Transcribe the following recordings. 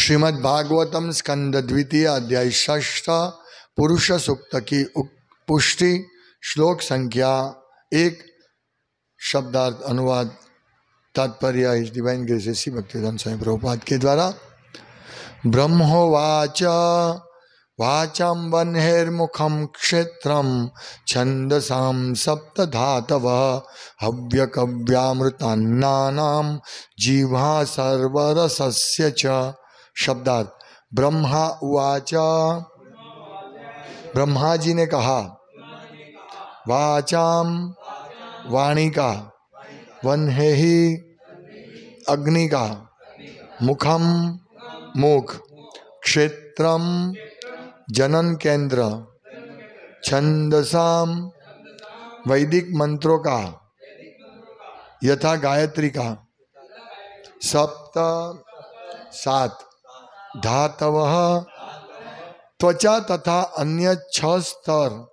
श्रीमद् भागवतम स्कंद द्वितीय अध्याय षष्ठ पुरुष सूक्त की पुष्टि श्लोक संख्या 1 शब्दार्थ अनुवाद तात्पर्य इस डिवाइन ग्रेस श्री भक्तिवेदांत स्वामी प्रभुपाद के द्वारा। ब्रह्मोवाच वाचां वह्निर्मुखं क्षेत्रं छन्दसां सप्तधातवः हव्यकव्यामृतान्नानां जिह्वा सर्वरसस्य च। शब्दार्थ ब्रह्मा उवाच, ब्रह्मा जी ने कहा, वाचाम वाणी का, वह्नि अग्नि का, मुखम मुख, क्षेत्रम जनन केंद्र, छंदसाम वैदिक मंत्रों का यथा गायत्री का, सप्त 7 धातवः त्वचा तथा अन्य 6 स्तर,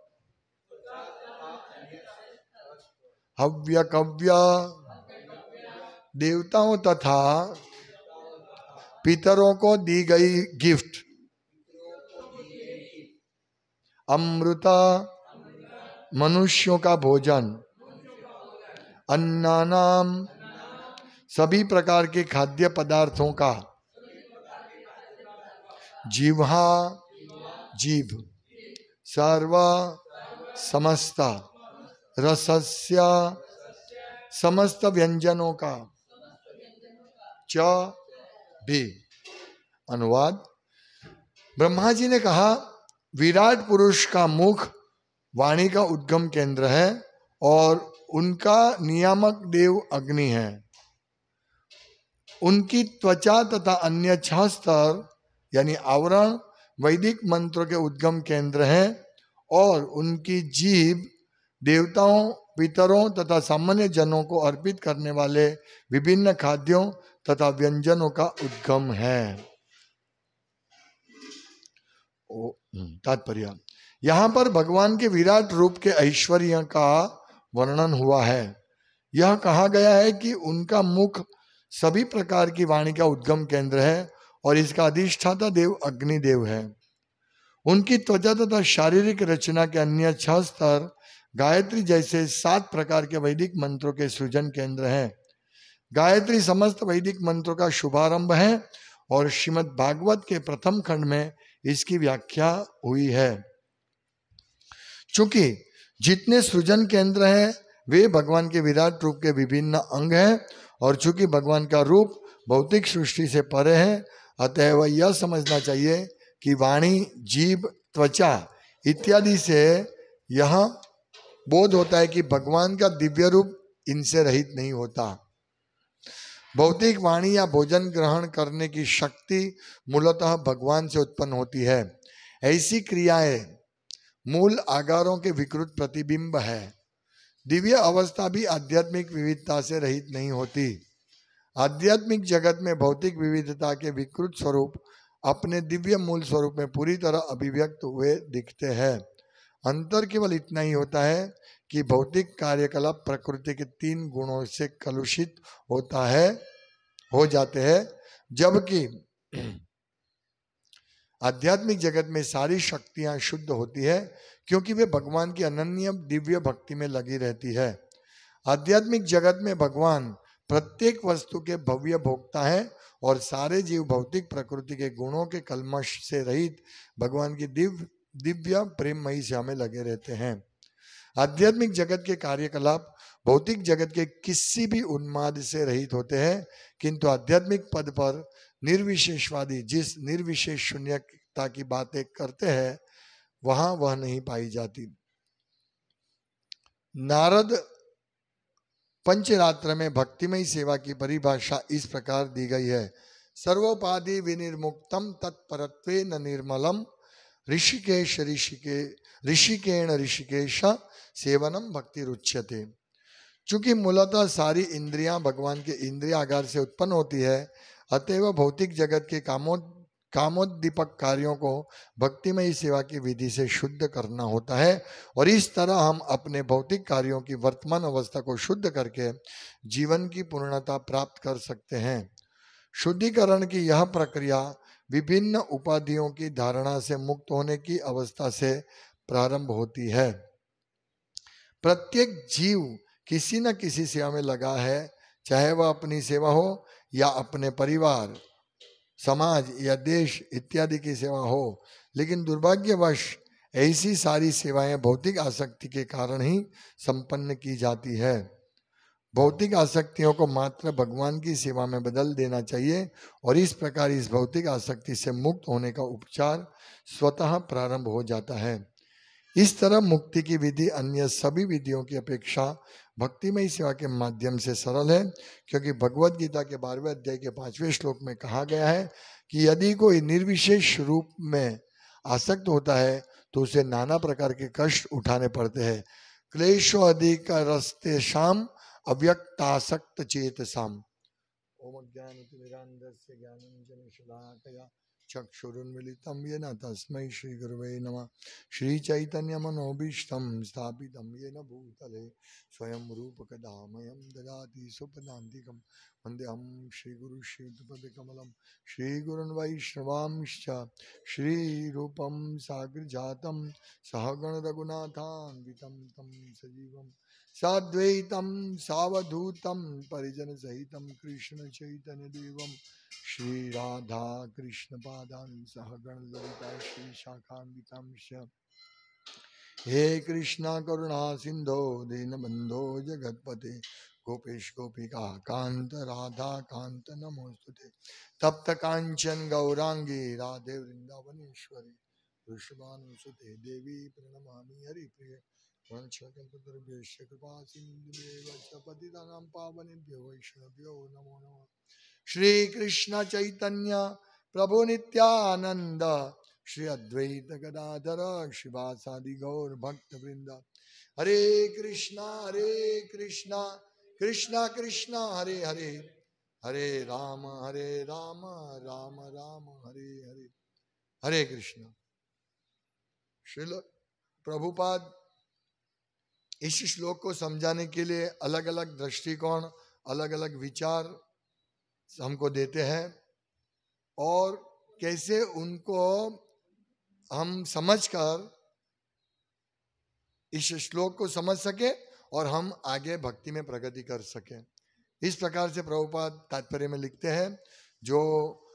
हव्यकव्य देवताओं तथा पितरों को दी गई गिफ्ट, अमृत मनुष्यों का भोजन, अन्नानाम सभी प्रकार के खाद्य पदार्थों का, जिह्वा जीभ, सर्व समस्त, रसस्य समस्त व्यंजनों का, च भी। अनुवाद ब्रह्मा जी ने कहा, विराट पुरुष का मुख वाणी का उद्गम केंद्र है और उनका नियामक देव अग्नि है। उनकी त्वचा तथा अन्य 6 स्तर यानी आवरण वैदिक मंत्रों के उद्गम केंद्र हैं और उनकी जीभ देवताओं, पितरों तथा सामान्य जनों को अर्पित करने वाले विभिन्न खाद्यों तथा व्यंजनों का उद्गम है। तात्पर्य, यहाँ पर भगवान के विराट रूप के ऐश्वर्य का वर्णन हुआ है। यह कहा गया है कि उनका मुख सभी प्रकार की वाणी का उद्गम केंद्र है और इसका अधिष्ठाता देव अग्निदेव है। उनकी त्वचा तथा शारीरिक रचना के अन्य 6 स्तर गायत्री जैसे 7 प्रकार के वैदिक मंत्रों के सृजन केंद्र हैं। गायत्री समस्त वैदिक मंत्रों का शुभारंभ है और श्रीमद् भागवत के प्रथम खंड में इसकी व्याख्या हुई है। चूंकि जितने सृजन केंद्र हैं वे भगवान के विराट रूप के विभिन्न अंग हैं और चूंकि भगवान का रूप भौतिक सृष्टि से परे है, अतएव यह समझना चाहिए कि वाणी, जीभ, त्वचा इत्यादि से यह बोध होता है कि भगवान का दिव्य रूप इनसे रहित नहीं होता। भौतिक वाणी या भोजन ग्रहण करने की शक्ति मूलतः भगवान से उत्पन्न होती है। ऐसी क्रियाएं मूल आगारों के विकृत प्रतिबिंब है। दिव्य अवस्था भी आध्यात्मिक विविधता से रहित नहीं होती। आध्यात्मिक जगत में भौतिक विविधता के विकृत स्वरूप अपने दिव्य मूल स्वरूप में पूरी तरह अभिव्यक्त हुए दिखते हैं। अंतर केवल इतना ही होता है कि भौतिक कार्यकलाप प्रकृति के 3 गुणों से कलुषित हो जाते हैं, जबकि आध्यात्मिक जगत में सारी शक्तियां शुद्ध होती है क्योंकि वे भगवान की अनन्य दिव्य भक्ति में लगी रहती है। आध्यात्मिक जगत में भगवान प्रत्येक वस्तु के भव्य भोक्ता है और सारे जीव भौतिक प्रकृति के गुणों के कल्मश से रहित भगवान की दिव्य प्रेममयी सेवा में लगे रहते हैं। आध्यात्मिक जगत के कार्यकलाप भौतिक जगत के किसी भी उन्माद से रहित होते हैं, किंतु आध्यात्मिक पद पर निर्विशेषवादी जिस निर्विशेष शून्यता की बातें करते हैं वहां वह नहीं पाई जाती। नारद पंचरात्र में भक्तिमय सेवा की परिभाषा इस प्रकार दी गई है। सर्वोपाधि विनिर्मुक्तम तत्परत्वेन निर्मलम ऋषिकेण ऋषिकेश सेवनम भक्ति रुच्यते। चूंकि मूलतः सारी इंद्रियां भगवान के इंद्रिय आगार से उत्पन्न होती है, अतएव भौतिक जगत के कामोद्दीपक कार्यों को भक्तिमय सेवा की विधि से शुद्ध करना होता है और इस तरह हम अपने भौतिक कार्यों की वर्तमान अवस्था को शुद्ध करके जीवन की पूर्णता प्राप्त कर सकते हैं। शुद्धिकरण की यह प्रक्रिया विभिन्न उपाधियों की धारणा से मुक्त होने की अवस्था से प्रारंभ होती है। प्रत्येक जीव किसी न किसी सेवा में लगा है, चाहे वह अपनी सेवा हो या अपने परिवार, समाज या देश इत्यादि की सेवा हो। लेकिन दुर्भाग्यवश ऐसी सारी सेवाएं भौतिक आसक्ति के कारण ही संपन्न की जाती है। भौतिक आसक्तियों को मात्र भगवान की सेवा में बदल देना चाहिए और इस प्रकार इस भौतिक आसक्ति से मुक्त होने का उपचार स्वतः प्रारंभ हो जाता है। इस तरह मुक्ति की विधि अन्य सभी विधियों की अपेक्षा भक्तिमय सेवा के माध्यम से सरल है, क्योंकि भगवद गीता के 12वें अध्याय के 5वें श्लोक में कहा गया है कि यदि कोई निर्विशेष रूप में आसक्त होता है तो उसे नाना प्रकार के कष्ट उठाने पड़ते हैं। क्लेशो अधिक रस्ते शाम अव्यक्तासक्त चेतसाम। ओम ज्ञानतिमिरान्धस्य ज्ञानञ्जनशलाकया चक्षुरुन्मीलितं येन तस्मै श्रीगुरवे नमः। श्रीचैतन्यमनोभीष्टं स्थापितं येन भूतले स्वयं रूपकदामयं ददाति सुपदान्तिकं वन्देऽहं श्रीगुरुं श्रीयुतपदकमलं श्रीगुरुन् वैष्णवांश्च श्रीरूपं साग्रजातं सहगणरघुनाथान्वितं तं सजीवं साद्वैतं सावधूतं परिजनसहितं कृष्ण चैतन्यदेवं श्री राधा कृष्ण पादान सहगण ललिता श्री शाखान्वितांश्च। हे कृष्णा करुणा सिंधो दीनबंधो जगतपते गोपेश गोपिका कांत राधा कांत नमोस्तुते। तप्त कांचन गौरांगी राधे वृंदावनेश्वरी वृषभानुसुते देवी प्रणमामि हरिप्रिय वंशकल्पतरुभ्यश्च कृपा सिन्धुभ्येव च पतितानां पावनेभ्यो वैष्णवेभ्यो नमो नमः। श्री कृष्ण चैतन्य प्रभु नित्यानंद श्री अद्वैत गदाधर शिवासादि गौर भक्त वृंद। हरे कृष्णा कृष्णा कृष्णा हरे हरे, हरे राम राम राम हरे हरे। हरे कृष्ण। श्रील प्रभुपाद इस श्लोक को समझाने के लिए अलग अलग दृष्टिकोण, अलग अलग विचार हमको देते हैं और कैसे उनको हम समझकर इस श्लोक को समझ सके और हम आगे भक्ति में प्रगति कर सके। इस प्रकार से प्रभुपाद तात्पर्य में लिखते हैं, जो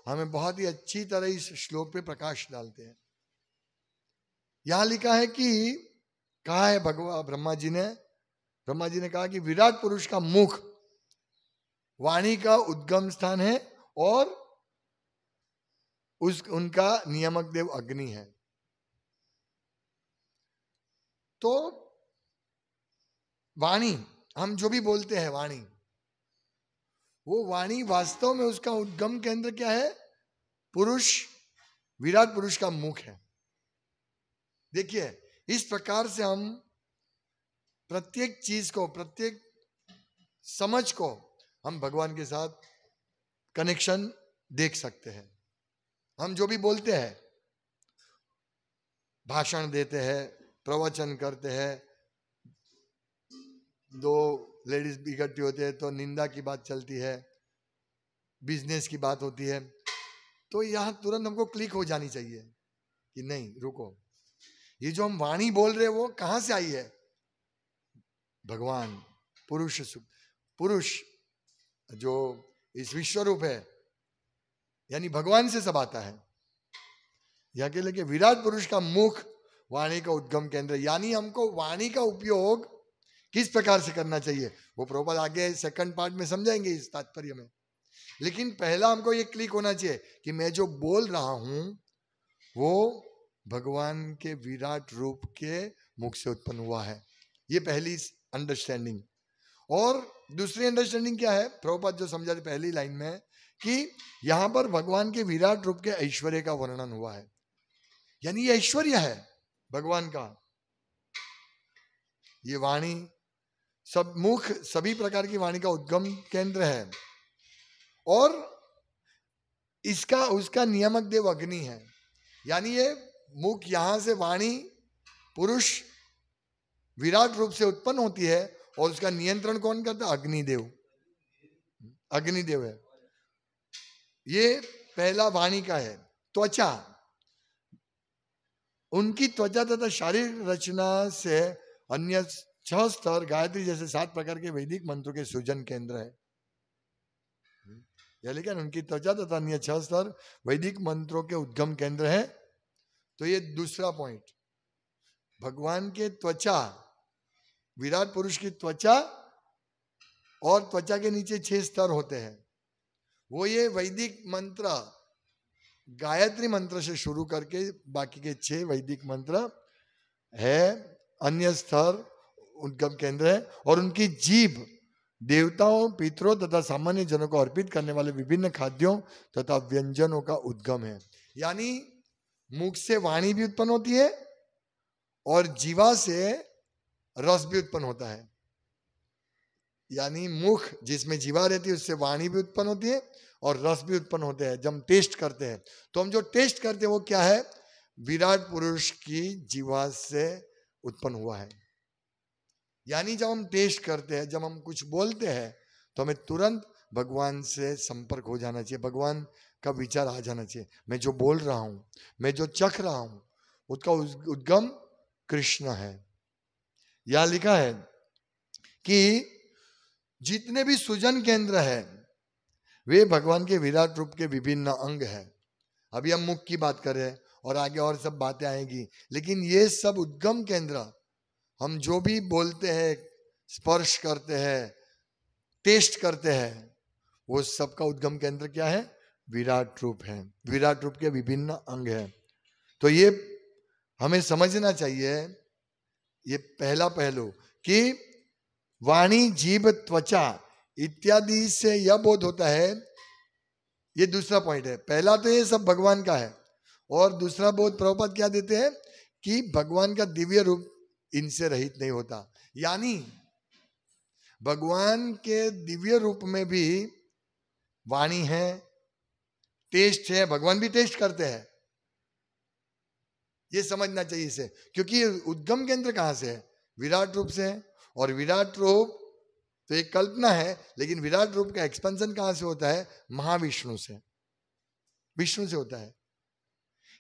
हमें बहुत ही अच्छी तरह इस श्लोक पे प्रकाश डालते हैं। यहां लिखा है कि कहा है भगवान ब्रह्मा जी ने कहा कि विराट पुरुष का मुख वाणी का उद्गम स्थान है और उनका नियामक देव अग्नि है। तो वाणी, हम जो भी बोलते हैं वाणी, वो वाणी वास्तव में उसका उद्गम केंद्र क्या है? पुरुष, विराट पुरुष का मुख है। देखिए, इस प्रकार से हम प्रत्येक चीज को, प्रत्येक समझ को हम भगवान के साथ कनेक्शन देख सकते हैं। हम जो भी बोलते हैं, भाषण देते हैं, प्रवचन करते हैं, दो लेडीज इकट्ठी होते हैं तो निंदा की बात चलती है, बिजनेस की बात होती है, तो यहां तुरंत हमको क्लिक हो जानी चाहिए कि नहीं रुको, ये जो हम वाणी बोल रहे हैं वो कहां से आई है? भगवान पुरुष जो इस विश्व रूप है, यानी भगवान से सब आता है। यह के लिए विराट पुरुष का मुख वाणी का उद्गम केंद्र, यानी हमको वाणी का उपयोग किस प्रकार से करना चाहिए वो प्रभुपाद आगे सेकंड पार्ट में समझाएंगे इस तात्पर्य में। लेकिन पहला हमको ये क्लिक होना चाहिए कि मैं जो बोल रहा हूं वो भगवान के विराट रूप के मुख से उत्पन्न हुआ है। ये पहली अंडरस्टैंडिंग। और दूसरी अंडरस्टैंडिंग क्या है? प्रभुपाद जो समझाते पहली लाइन में कि यहां पर भगवान के विराट रूप के ऐश्वर्य का वर्णन हुआ है, यानी ये ऐश्वर्य है भगवान का। ये वाणी, सब मुख सभी प्रकार की वाणी का उद्गम केंद्र है और इसका उसका नियामक देव अग्नि है। यानी ये मुख, यहां से वाणी पुरुष विराट रूप से उत्पन्न होती है और उसका नियंत्रण कौन करता है? अग्निदेव। अग्निदेव है। ये पहला वाणी का है। त्वचा, उनकी त्वचा तथा शारीरिक रचना से अन्य 6 स्तर गायत्री जैसे 7 प्रकार के वैदिक मंत्रों के सृजन केंद्र है। लेकिन उनकी त्वचा तथा अन्य 6 स्तर वैदिक मंत्रों के उद्गम केंद्र है। तो ये दूसरा पॉइंट, भगवान के त्वचा, विराट पुरुष की त्वचा और त्वचा के नीचे 6 स्तर होते हैं। वो ये वैदिक मंत्र गायत्री मंत्र से शुरू करके बाकी के 6 वैदिक मंत्र है, अन्य स्तर उद्गम केंद्र है। और उनकी जीभ देवताओं, पितरों तथा सामान्य जनों को अर्पित करने वाले विभिन्न खाद्यों तथा व्यंजनों का उद्गम है। यानी मुख से वाणी भी उत्पन्न होती है और जीवा से रस भी उत्पन्न होता है। यानी मुख जिसमें जीवा रहती है उससे वाणी भी उत्पन्न होती है और रस भी उत्पन्न होते हैं। जब हम टेस्ट करते हैं तो हम जो टेस्ट करते हैं वो क्या है? विराट पुरुष की जीवा से उत्पन्न हुआ है। यानी जब हम टेस्ट करते हैं, जब हम कुछ बोलते हैं तो हमें तुरंत भगवान से संपर्क हो जाना चाहिए, भगवान का विचार आ जाना चाहिए। मैं जो बोल रहा हूं, मैं जो चख रहा हूं, उसका उद्गम कृष्ण है। यहां लिखा है कि जितने भी सृजन केंद्र है वे भगवान के विराट रूप के विभिन्न अंग है। अभी हम मुख की बात कर रहे हैं और आगे और सब बातें आएंगी, लेकिन ये सब उद्गम केंद्र, हम जो भी बोलते हैं, स्पर्श करते हैं, टेस्ट करते हैं, वो सबका उद्गम केंद्र क्या है? विराट रूप है। विराट रूप के विभिन्न अंग है। तो ये हमें समझना चाहिए, ये पहला पहलू कि वाणी, जीभ, त्वचा इत्यादि से यह बोध होता है। ये दूसरा पॉइंट है। पहला तो ये सब भगवान का है और दूसरा बोध प्रभुपाद क्या देते हैं कि भगवान का दिव्य रूप इनसे रहित नहीं होता। यानी भगवान के दिव्य रूप में भी वाणी है, टेस्ट है, भगवान भी टेस्ट करते हैं। ये समझना चाहिए इसे, क्योंकि उद्गम केंद्र कहां से है? विराट रूप से है। और विराट रूप तो एक कल्पना है, लेकिन विराट रूप का एक्सपेंशन कहां से होता है? महाविष्णु से, विष्णु से होता है।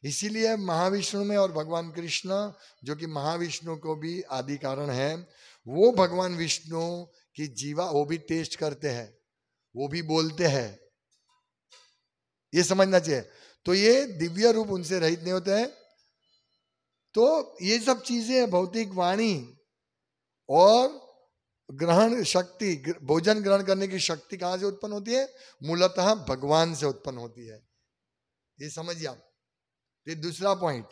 इसीलिए महाविष्णु में और भगवान कृष्ण जो कि महाविष्णु को भी आदि कारण है, वो भगवान विष्णु की जीवा, वो भी टेस्ट करते हैं, वो भी बोलते हैं। ये समझना चाहिए। तो ये दिव्य रूप उनसे रहित नहीं होते हैं। तो ये सब चीजें, भौतिक वाणी और ग्रहण शक्ति, भोजन ग्रहण करने की शक्ति कहां से उत्पन्न होती है? मूलतः भगवान से उत्पन्न होती है। ये समझिए आप। ये दूसरा पॉइंट।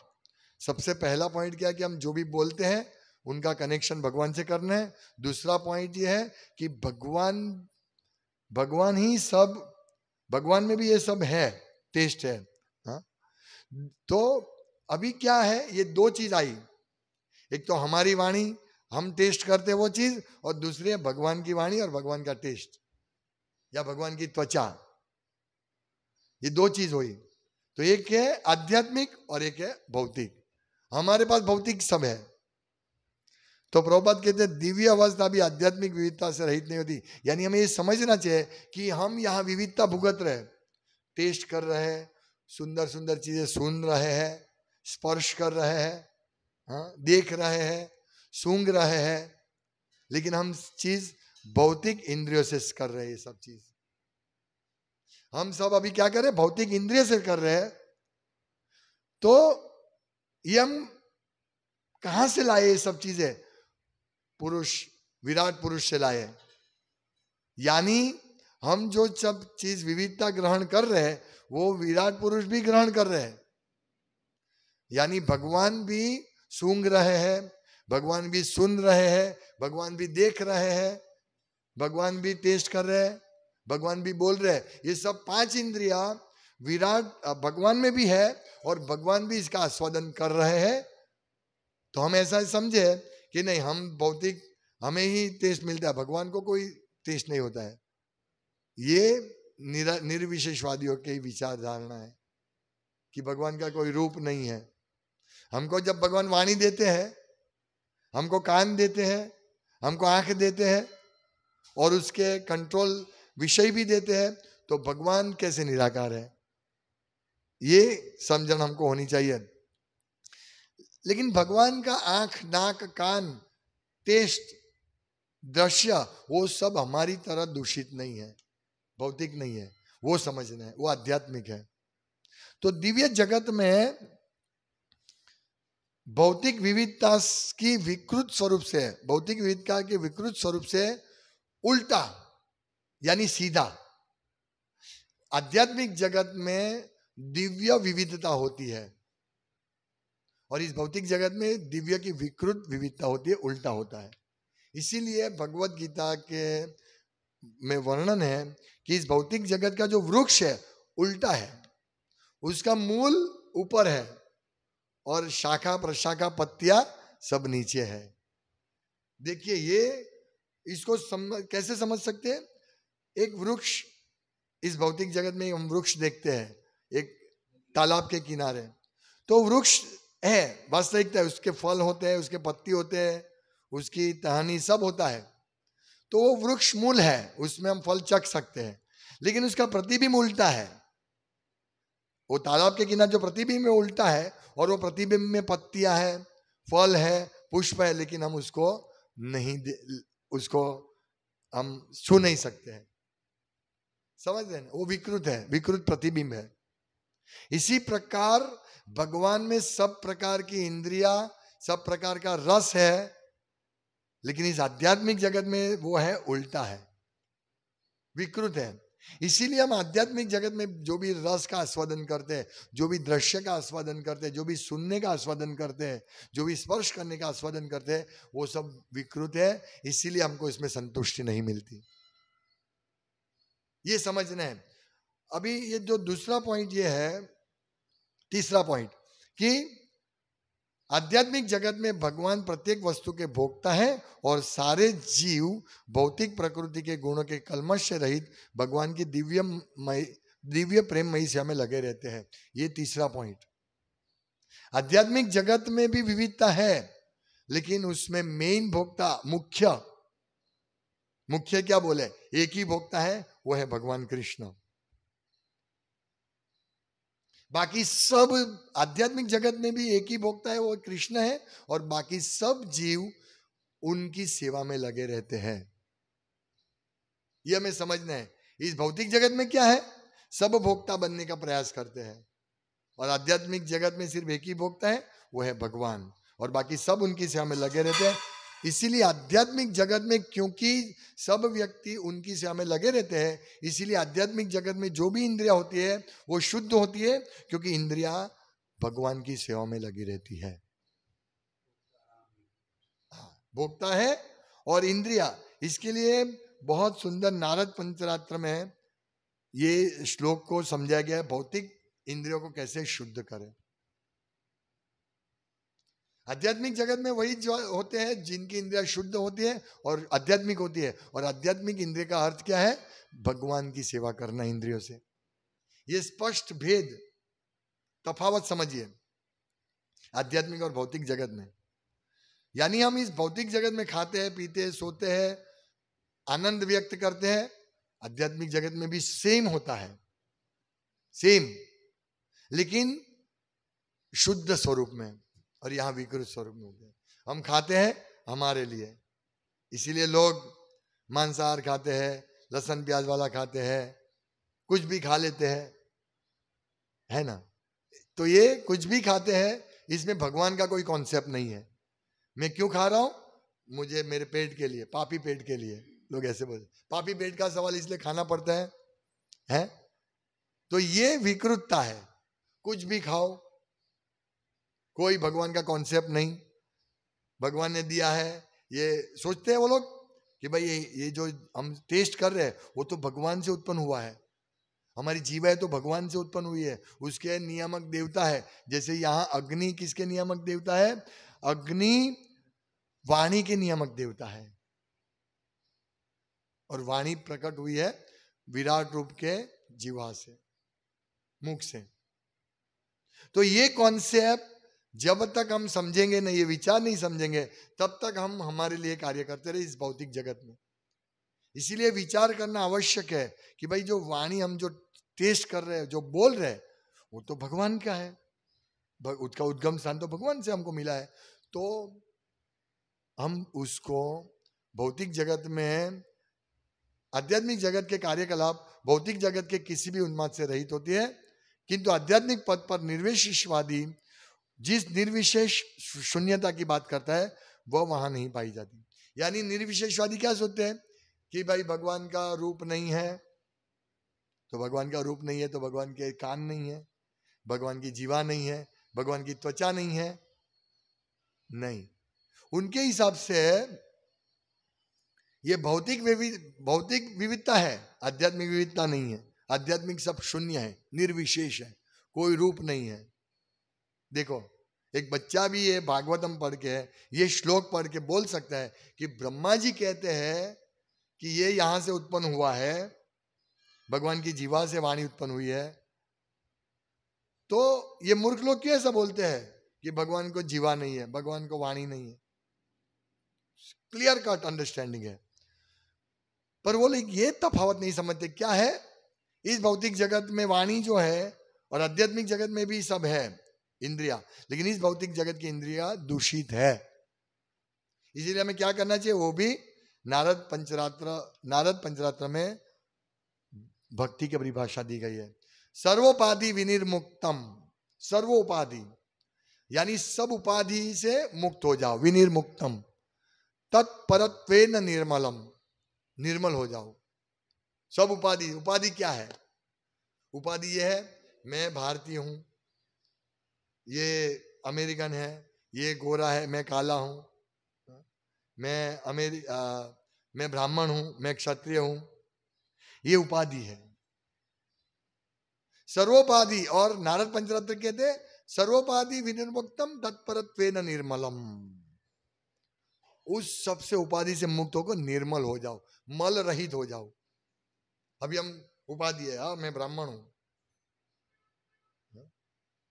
सबसे पहला पॉइंट क्या है कि हम जो भी बोलते हैं उनका कनेक्शन भगवान से करना है। दूसरा पॉइंट ये है कि भगवान ही सब, भगवान में भी ये सब है, टेस्ट है। हाँ? तो अभी क्या है, ये दो चीज आई। एक तो हमारी वाणी, हम टेस्ट करते हैं वो चीज, और दूसरी है भगवान की वाणी और भगवान का टेस्ट या भगवान की त्वचा। ये दो चीज हुई। तो एक है आध्यात्मिक और एक है भौतिक। हमारे पास भौतिक सब है। तो प्रभुपाद कहते हैं दिव्य अवस्था भी आध्यात्मिक विविधता से रहित नहीं होती। यानी हमें ये समझना चाहिए कि हम यहाँ विविधता भुगत रहे, टेस्ट कर रहे हैं, सुंदर सुंदर चीजें सुन रहे हैं, स्पर्श कर रहे हैं, हाँ, देख रहे हैं, सूंघ रहे हैं, लेकिन हम चीज भौतिक इंद्रियों से कर रहे हैं। ये सब चीज हम सब अभी क्या कर रहे हैं? भौतिक इंद्रिय से कर रहे हैं। तो ये हम कहां से लाए? ये सब चीजें पुरुष, विराट पुरुष से लाए। यानी हम जो सब चीज विविधता ग्रहण कर रहे हैं वो विराट पुरुष भी ग्रहण कर रहे हैं। यानी भगवान भी सूंघ रहे हैं, भगवान भी सुन रहे हैं, भगवान भी देख रहे हैं, भगवान भी टेस्ट कर रहे हैं, भगवान भी बोल रहे हैं। ये सब 5 इंद्रिया विराट भगवान में भी है और भगवान भी इसका आस्वादन कर रहे हैं। तो हम ऐसा समझे कि नहीं, हम भौतिक, हमें ही टेस्ट मिलता है, भगवान को कोई टेस्ट नहीं होता है। ये निर्विशेषवादियों की विचार धारणा है कि भगवान का कोई रूप नहीं है। हमको जब भगवान वाणी देते हैं, हमको कान देते हैं, हमको आंख देते हैं और उसके कंट्रोल विषय भी देते हैं, तो भगवान कैसे निराकार है? ये समझन हमको होनी चाहिए। लेकिन भगवान का आंख, नाक, कान, टेस्ट, दृश्य, वो सब हमारी तरह दूषित नहीं है, भौतिक नहीं है, वो समझना है, वो आध्यात्मिक है। तो दिव्य जगत में भौतिक विविधता की विकृत स्वरूप से, भौतिक विविधता के विकृत स्वरूप से उल्टा यानी सीधा आध्यात्मिक जगत में दिव्य विविधता होती है, और इस भौतिक जगत में दिव्य की विकृत विविधता होती है, उल्टा होता है। इसीलिए भगवत गीता के में वर्णन है कि इस भौतिक जगत का जो वृक्ष है उल्टा है, उसका मूल ऊपर है और शाखा प्रशाखा पत्तियां सब नीचे है। देखिए ये इसको कैसे समझ सकते हैं? एक वृक्ष, इस भौतिक जगत में हम वृक्ष देखते हैं एक तालाब के किनारे, तो वृक्ष है, वास्तविकता है, उसके फल होते हैं, उसके पत्ती होते हैं, उसकी टहनी सब होता है, तो वो वृक्ष मूल है, उसमें हम फल चख सकते हैं। लेकिन उसका प्रतिबिंब उल्टा है, वो तालाब के किनारे जो प्रतिबिंब में उल्टा है, और वो प्रतिबिंब में पत्तियां हैं, फल है, पुष्प है, लेकिन हम उसको नहीं उसको हम छू नहीं सकते हैं। समझ रहे हैं? वो विकृत है, विकृत प्रतिबिंब है। इसी प्रकार भगवान में सब प्रकार की इंद्रिया, सब प्रकार का रस है, लेकिन इस आध्यात्मिक जगत में वो है उल्टा है, विकृत है। इसीलिए हम आध्यात्मिक जगत में जो भी रस का आस्वादन करते हैं, जो भी दृश्य का आस्वादन करते हैं, जो भी सुनने का आस्वादन करते हैं, जो भी स्पर्श करने का आस्वादन करते हैं, वो सब विकृत है। इसीलिए हमको इसमें संतुष्टि नहीं मिलती। ये समझना है। अभी ये जो दूसरा पॉइंट ये है, तीसरा पॉइंट, कि आध्यात्मिक जगत में भगवान प्रत्येक वस्तु के भोक्ता है और सारे जीव भौतिक प्रकृति के गुणों के कलमश से रहित भगवान की दिव्य प्रेममयी सेवा में लगे रहते हैं। ये तीसरा पॉइंट। आध्यात्मिक जगत में भी विविधता है, लेकिन उसमें मेन भोक्ता, मुख्य क्या बोले, एक ही भोक्ता है, वो है भगवान कृष्ण। बाकी सब आध्यात्मिक जगत में भी एक ही भोक्ता है, वो कृष्ण है, और बाकी सब जीव उनकी सेवा में लगे रहते हैं। यह हमें समझना है। इस भौतिक जगत में क्या है, सब भोक्ता बनने का प्रयास करते हैं, और आध्यात्मिक जगत में सिर्फ एक ही भोक्ता है, वो है भगवान, और बाकी सब उनकी सेवा में लगे रहते हैं। इसीलिए आध्यात्मिक जगत में, क्योंकि सब व्यक्ति उनकी सेवा में लगे रहते हैं, इसीलिए आध्यात्मिक जगत में जो भी इंद्रिया होती है वो शुद्ध होती है, क्योंकि इंद्रिया भगवान की सेवा में लगी रहती है। भोक्ता है और इंद्रिया। इसके लिए बहुत सुंदर नारद पंचरात्र में ये श्लोक को समझाया गया है, भौतिक इंद्रियों को कैसे शुद्ध करें। आध्यात्मिक जगत में वही जो होते हैं जिनकी इंद्रिया शुद्ध होती है और आध्यात्मिक होती है, और आध्यात्मिक इंद्रिय का अर्थ क्या है, भगवान की सेवा करना इंद्रियों से। ये स्पष्ट भेद, तफावत समझिए आध्यात्मिक और भौतिक जगत में। यानी हम इस भौतिक जगत में खाते हैं, पीते हैं, सोते हैं, आनंद व्यक्त करते हैं, आध्यात्मिक जगत में भी सेम होता है, सेम, लेकिन शुद्ध स्वरूप में, और यहां विकृत स्वरूप में होते हैं। हम खाते हैं हमारे लिए, इसीलिए लोग मांसाहार खाते हैं, लहसुन प्याज वाला खाते हैं, कुछ भी खा लेते हैं, है ना। तो ये कुछ भी खाते हैं, इसमें भगवान का कोई कॉन्सेप्ट नहीं है। मैं क्यों खा रहा हूं, मुझे मेरे पेट के लिए, पापी पेट के लिए, लोग ऐसे बोलते। पापी पेट का सवाल इसलिए खाना पड़ता है? तो ये विकृतता है। कुछ भी खाओ, कोई भगवान का कॉन्सेप्ट नहीं, भगवान ने दिया है। ये सोचते हैं वो लोग कि भाई ये जो हम टेस्ट कर रहे हैं वो तो भगवान से उत्पन्न हुआ है, हमारी जीवा है तो भगवान से उत्पन्न हुई है, उसके नियामक देवता है। जैसे यहाँ अग्नि किसके नियामक देवता है, अग्नि वाणी के नियामक देवता है, और वाणी प्रकट हुई है विराट रूप के जीवा से, मुख से। तो ये कॉन्सेप्ट जब तक हम समझेंगे नहीं, ये विचार नहीं समझेंगे, तब तक हम हमारे लिए कार्य करते रहे इस भौतिक जगत में। इसीलिए विचार करना आवश्यक है कि भाई जो वाणी हम जो टेस्ट कर रहे हैं, जो बोल रहे हैं, वो तो भगवान का है, उसका उद्गम स्थान तो भगवान से हमको मिला है। तो हम उसको भौतिक जगत में, आध्यात्मिक जगत के कार्यकलाप भौतिक जगत के किसी भी उन्माद से रहित होती है, किंतु आध्यात्मिक पद पर निर्विशेषवादी जिस निर्विशेष शून्यता की बात करता है वह वहां नहीं पाई जाती। यानी निर्विशेषवादी क्या सोचते हैं कि भाई भगवान का रूप नहीं है, तो भगवान का रूप नहीं है तो भगवान के कान नहीं है, भगवान की जीवा नहीं है, भगवान की त्वचा नहीं है। नहीं, उनके हिसाब से ये भौतिक विविधता है, आध्यात्मिक विविधता नहीं है। आध्यात्मिक सब शून्य है, निर्विशेष है, कोई रूप नहीं है। देखो, एक बच्चा भी ये भागवतम पढ़ के, ये श्लोक पढ़ के बोल सकता है कि ब्रह्मा जी कहते हैं कि ये यहां से उत्पन्न हुआ है, भगवान की जीवा से वाणी उत्पन्न हुई है। तो ये मूर्ख लोग क्यों ऐसा बोलते हैं कि भगवान को जीवा नहीं है, भगवान को वाणी नहीं है? क्लियर कट अंडरस्टैंडिंग है, पर वो लोग ये तफावत नहीं समझते। क्या है, इस भौतिक जगत में वाणी जो है और आध्यात्मिक जगत में भी सब है इंद्रिया, लेकिन इस भौतिक जगत की इंद्रिया दूषित है। इसीलिए हमें क्या करना चाहिए, वो भी नारद पंचरात्र में भक्ति की परिभाषा दी गई है। सर्वोपाधि विनिर्मुक्तम, सर्वोपाधि यानी सब उपाधि से मुक्त हो जाओ, विनिर्मुक्तम तत्परत्वेन निर्मलम, निर्मल हो जाओ। सब उपाधि, उपाधि क्या है? उपाधि ये है, मैं भारतीय हूं, ये अमेरिकन है, ये गोरा है, मैं काला हूं, मैं ब्राह्मण हूं, मैं क्षत्रिय हूं, ये उपाधि है, सर्वोपाधि। और नारद पंचरत्न कहते सर्वोपाधि विनिर्मुक्तम तत्परत्वेन निर्मलम, उस सबसे उपाधि से मुक्त होकर निर्मल हो जाओ, मल रहित हो जाओ। अभी हम उपाधि है, हाँ मैं ब्राह्मण हूं,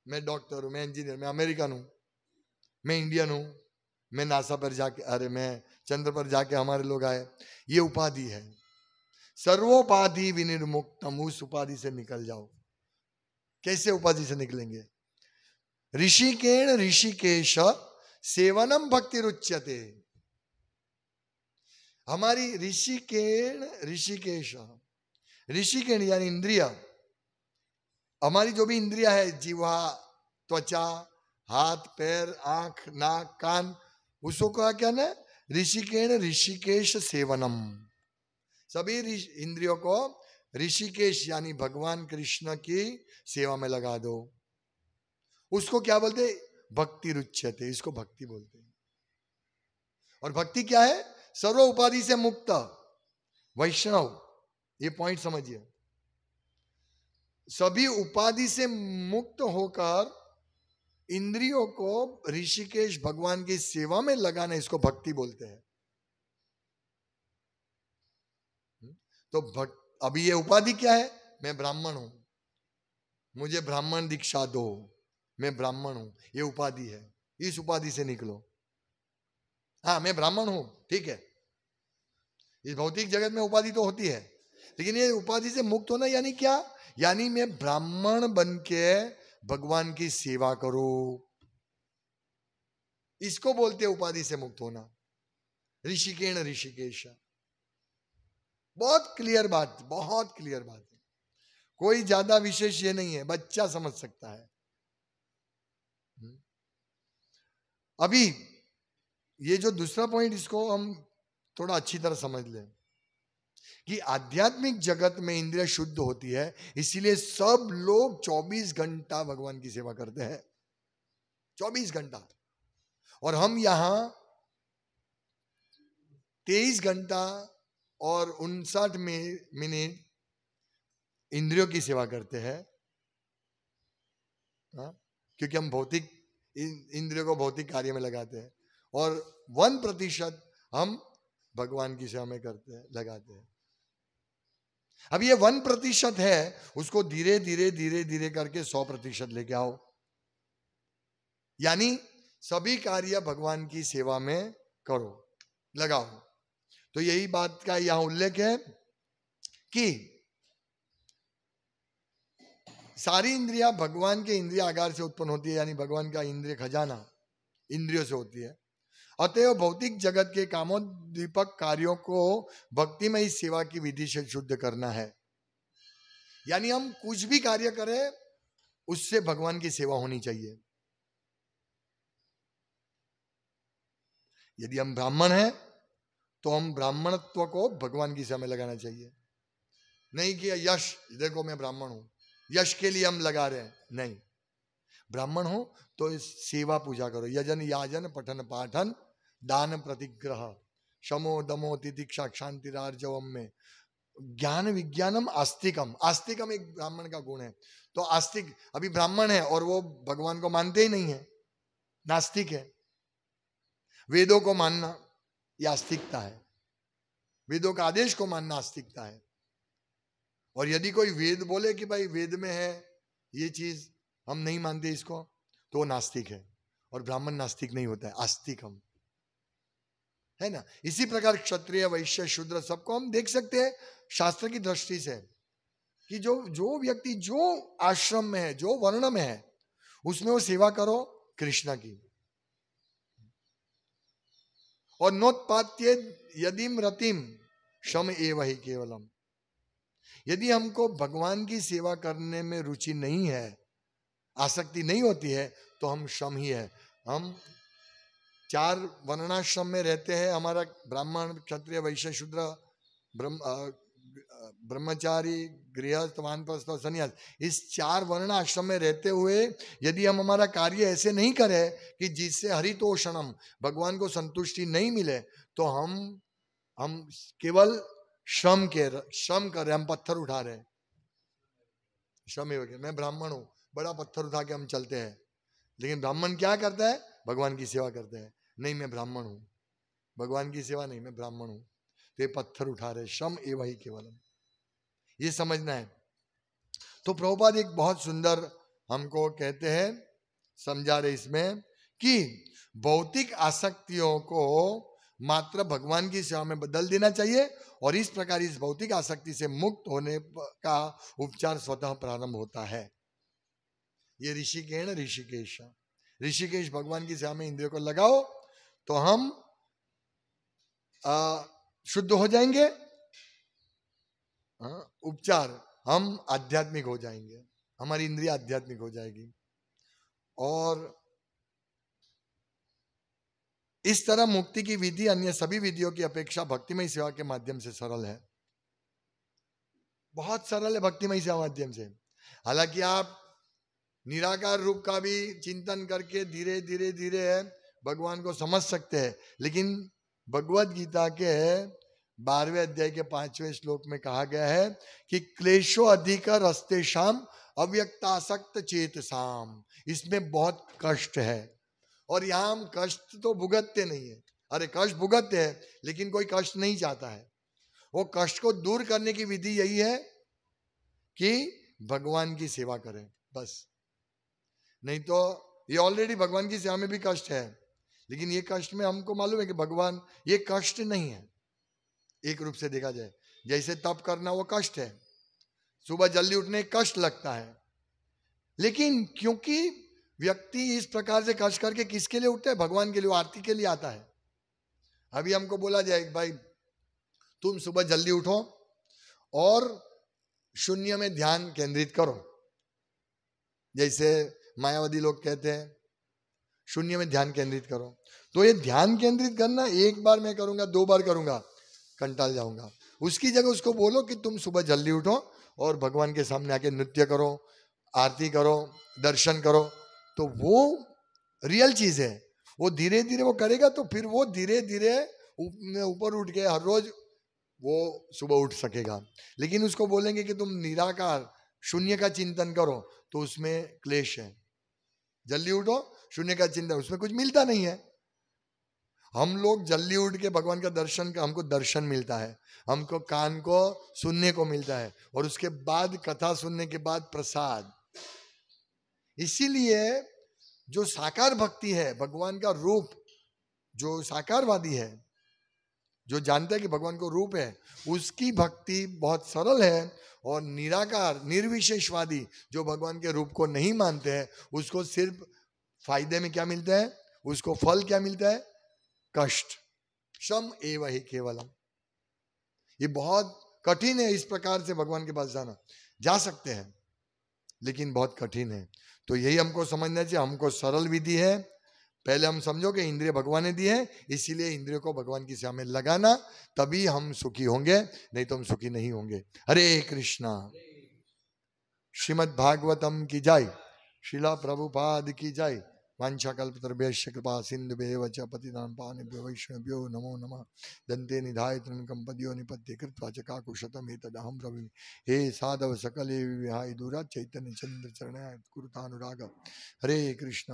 मैं डॉक्टर हूं, मैं इंजीनियर, मैं अमेरिकन हूं, मैं इंडियन हूं, मैं नासा पर जाके, अरे मैं चंद्र पर जाके हमारे लोग आए, ये उपाधि है। सर्वोपाधि विनिर्मुक्तम, उस उपाधि से निकल जाओ। कैसे उपाधि से निकलेंगे? ऋषिकेण ऋषिकेश सेवनम भक्ति रुच्यते। हमारी ऋषिकेण ऋषिकेश, ऋषिकेण यानी इंद्रिया, हमारी जो भी इंद्रिया है, जीवा, त्वचा, हाथ पैर, आंख नाक कान, उसको कहा क्या ना, ऋषिकेण ऋषिकेश सेवनम। सभी इंद्रियों को ऋषिकेश यानी भगवान कृष्ण की सेवा में लगा दो। उसको क्या बोलते? भक्ति रुच्यते, इसको भक्ति बोलते हैं। और भक्ति क्या है? सर्व उपाधि से मुक्त वैष्णव, ये पॉइंट समझिए। सभी उपाधि से मुक्त होकर इंद्रियों को ऋषिकेश भगवान की सेवा में लगाना, इसको भक्ति बोलते हैं। तो अभी ये उपाधि क्या है? मैं ब्राह्मण हूं, मुझे ब्राह्मण दीक्षा दो, मैं ब्राह्मण हूं, ये उपाधि है। इस उपाधि से निकलो। हाँ मैं ब्राह्मण हूं, ठीक है, इस भौतिक जगत में उपाधि तो होती है, लेकिन ये उपाधि से मुक्त होना यानी क्या? यानी मैं ब्राह्मण बन के भगवान की सेवा करो, इसको बोलते हैं उपाधि से मुक्त होना। ऋषिकेण ऋषिकेश, बहुत क्लियर बात, बहुत क्लियर बात है, कोई ज्यादा विशेष ये नहीं है, बच्चा समझ सकता है। अभी ये जो दूसरा पॉइंट, इसको हम थोड़ा अच्छी तरह समझ लें कि आध्यात्मिक जगत में इंद्रिय शुद्ध होती है, इसीलिए सब लोग 24 घंटा भगवान की सेवा करते हैं, 24 घंटा। और हम यहां 23 घंटा और 59 मिनट इंद्रियों की सेवा करते हैं, क्योंकि हम भौतिक इंद्रियों को भौतिक कार्य में लगाते हैं, और 1% हम भगवान की सेवा में करते हैं, लगाते हैं। अब ये 1% है, उसको धीरे धीरे धीरे धीरे करके 100% लेके आओ, यानी सभी कार्य भगवान की सेवा में करो, लगाओ। तो यही बात का यहां उल्लेख है कि सारी इंद्रियां भगवान के इंद्रिय आगार से उत्पन्न होती है, यानी भगवान का इंद्रिय खजाना इंद्रियों से होती है। अतएव भौतिक जगत के कामोद्दीपक कार्यों को भक्तिमय सेवा की विधि से शुद्ध करना है। यानी हम कुछ भी कार्य करें उससे भगवान की सेवा होनी चाहिए। यदि हम ब्राह्मण हैं तो हम ब्राह्मणत्व को भगवान की सेवा में लगाना चाहिए। नहीं कि यश, देखो मैं ब्राह्मण हूं, यश के लिए हम लगा रहे हैं, नहीं। ब्राह्मण हो तो इस सेवा पूजा करो, यजन याजन पठन पाठन दान प्रतिग्रह शमो दमो तितिक्षा क्षांतिरार्जवम में ज्ञान विज्ञानम आस्तिकम। आस्तिकम एक ब्राह्मण का गुण है। तो आस्तिक अभी ब्राह्मण है और वो भगवान को मानते ही नहीं है, नास्तिक है। वेदों को मानना ये आस्तिकता है, वेदों का आदेश को मानना आस्तिकता है। और यदि कोई वेद बोले कि भाई वेद में है ये चीज, हम नहीं मानते इसको, तो वो नास्तिक है। और ब्राह्मण नास्तिक नहीं होता है, आस्तिक हम है ना। इसी प्रकार क्षत्रिय वैश्य शूद्र सबको हम देख सकते हैं शास्त्र की दृष्टि से कि जो व्यक्ति जो आश्रम में है, जो वर्ण में है, उसमें वो सेवा करो कृष्ण की। और नोत्पात्य यदिम रतिम शम एव ही केवलम। यदि हमको भगवान की सेवा करने में रुचि नहीं है, आसक्ति नहीं होती है, तो हम शम ही है। हम 4 वर्णाश्रम में रहते हैं, हमारा ब्राह्मण क्षत्रिय वैश्य शूद्र ब्रह्मचारी गृहस्थ वानप्रस्थ और सन्यास, इस 4 वर्ण आश्रम में रहते हुए यदि हम हमारा कार्य ऐसे नहीं करें कि जिससे हरितोषणम भगवान को संतुष्टि नहीं मिले, तो हम केवल श्रम कर रहे, हम पत्थर उठा रहे हैं। श्रम ही, मैं ब्राह्मण हूं, बड़ा पत्थर उठा के हम चलते हैं। लेकिन ब्राह्मण क्या करता है? भगवान की सेवा करते हैं। नहीं मैं ब्राह्मण हूं, भगवान की सेवा नहीं, मैं ब्राह्मण हूं, तो ये पत्थर उठा रहे, श्रम एवं ही केवलम, ये समझना है। तो प्रभुपाद एक बहुत सुंदर हमको कहते हैं, समझा रहे इसमें कि भौतिक आसक्तियों को मात्र भगवान की सेवा में बदल देना चाहिए, और इस प्रकार इस भौतिक आसक्ति से मुक्त होने का उपचार स्वतः प्रारंभ होता है। ये ऋषिकेश भगवान की सेवा में इंद्रियों को लगाओ तो हम शुद्ध हो जाएंगे, उपचार, हम आध्यात्मिक हो जाएंगे, हमारी इंद्रिया आध्यात्मिक हो जाएगी। और इस तरह मुक्ति की विधि अन्य सभी विधियों की अपेक्षा भक्तिमय सेवा के माध्यम से सरल है, बहुत सरल है भक्तिमय सेवा माध्यम से। हालांकि आप निराकार रूप का भी चिंतन करके धीरे धीरे धीरे भगवान को समझ सकते हैं, लेकिन भगवत गीता के 12वें अध्याय के 5वें श्लोक में कहा गया है कि क्लेशो अधिक रस्ते शाम अव्यक्तासक्त चेतसाम, इसमें बहुत कष्ट है। और यहां हम कष्ट तो भुगतते नहीं है, अरे कष्ट भुगतते हैं, लेकिन कोई कष्ट नहीं चाहता है। वो कष्ट को दूर करने की विधि यही है कि भगवान की सेवा करें, बस। नहीं तो ये ऑलरेडी भगवान की सेवा में भी कष्ट है, लेकिन ये कष्ट में हमको मालूम है कि भगवान, ये कष्ट नहीं है। एक रूप से देखा जाए, जैसे तप करना वो कष्ट है, सुबह जल्दी उठने कष्ट लगता है, लेकिन क्योंकि व्यक्ति इस प्रकार से कष्ट करके किसके लिए उठता है? भगवान के लिए, आरती के लिए आता है। अभी हमको बोला जाए भाई तुम सुबह जल्दी उठो और शून्य में ध्यान केंद्रित करो, जैसे मायावादी लोग कहते हैं शून्य में ध्यान केंद्रित करो। तो ये ध्यान केंद्रित करना एक बार मैं करूंगा, 2 बार करूंगा, कंटाल जाऊंगा। उसकी जगह उसको बोलो कि तुम सुबह जल्दी उठो और भगवान के सामने आके नृत्य करो, आरती करो, दर्शन करो, तो वो रियल चीज है। वो धीरे धीरे वो करेगा तो फिर वो धीरे धीरे ऊपर उठ के हर रोज वो सुबह उठ सकेगा। लेकिन उसको बोलेंगे कि तुम निराकार शून्य का चिंतन करो, तो उसमें क्लेश है। जल्दी उठो, शून्य का चिंतन, उसमें कुछ मिलता नहीं है। हम लोग जल्दी उठ के भगवान का दर्शन, हमको दर्शन मिलता है, हमको कान को सुनने को मिलता है, और उसके बाद कथा सुनने के बाद प्रसाद। इसीलिए जो साकार भक्ति है, भगवान का रूप जो साकारवादी है, जो जानता है कि भगवान को रूप है, उसकी भक्ति बहुत सरल है। और निराकार निर्विशेषवादी जो भगवान के रूप को नहीं मानते हैं, उसको सिर्फ फायदे में क्या मिलता है, उसको फल क्या मिलता है, कष्ट। श्रम एव ही केवलम। ये बहुत कठिन है इस प्रकार से भगवान के पास जाना। जा सकते हैं लेकिन बहुत कठिन है। तो यही हमको समझना चाहिए। हमको सरल विधि है। पहले हम समझो कि इंद्रिय भगवान ने दिए हैं, इसीलिए इंद्रियों को भगवान की सेवा में लगाना, तभी हम सुखी होंगे, नहीं तो हम सुखी नहीं होंगे। हरे कृष्णा। श्रीमद् भागवतम की जय। शिला प्रभुपाद की जय। वाञ्छाकल्पतरुभ्यश्च कृपा सिन्धुभ्येव च पतितानां पावनेभ्यो वैष्णवेभ्यो नमो नमः। दन्ते निधाय तृणकम्पद्यो निपत्य कृत्वा च काकुशतमेतदहं ब्रवीमि। हे साधव सकले विहाय दूरात् चैतन्य चन्द्र चरणः कुरुतानुराग। हरे कृष्ण।